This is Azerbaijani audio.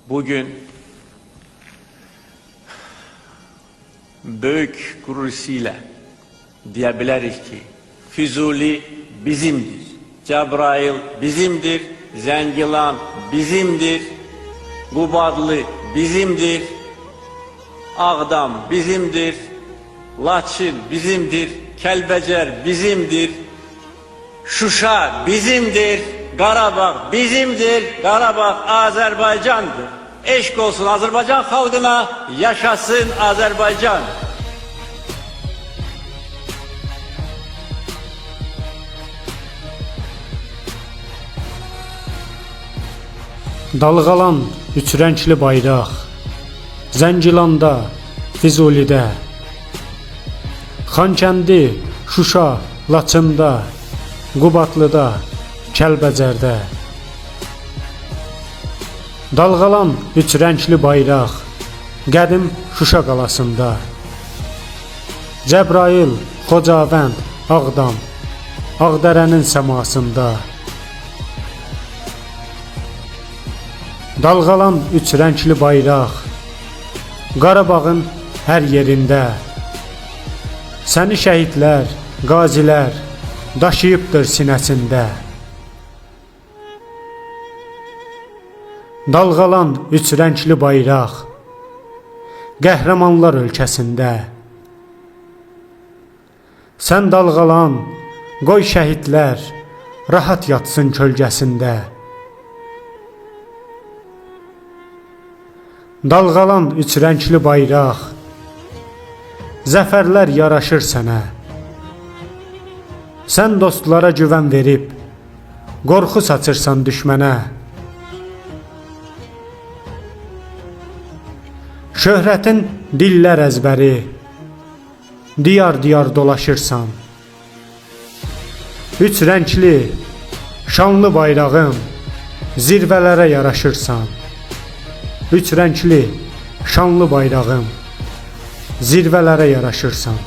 Bugün büyük gururuyla diyebiliriz ki Füzuli bizimdir, Cebrail bizimdir, Zengilan bizimdir, Qubadlı bizimdir, Ağdam bizimdir, Laçın bizimdir, Kəlbəcər bizimdir, Şuşa bizimdir, Qarabağ bizimdir, Qarabağ Azərbaycandır. Eşq olsun Azərbaycan xalqına, yaşasın Azərbaycan. Dalğalan üç rəngli bayraq, Zəngilanda, Füzulidə, Xankəndi, Şuşa, Laçında, Qubadlıda, Kəlbəcərdə. Dalğalan üç rəngli bayraq, qədim Şuşa qalasında, Cəbrail, Xocavənd, Ağdam, Ağdərənin səmasında. Dalğalan üç rəngli bayraq, Qarabağın hər yerində, səni şəhidlər, qazilər daşıyıbdır sinəsində. Dalğalan üç rəngli bayraq, qəhrəmanlar ölkəsində, sən dalğalan, qoy şəhidlər rahat yatsın kölgəsində. Dalğalan üç rəngli bayraq, zəfərlər yaraşır sənə, sən dostlara güvən verib, qorxu saçırsan düşmənə. Şöhrətin dillər əzbəri, diyar-diyar dolaşırsan, üç rəngli, şanlı bayrağım, zirvələrə yaraşırsan. Üç rəngli, şanlı bayrağım, zirvələrə yaraşırsan.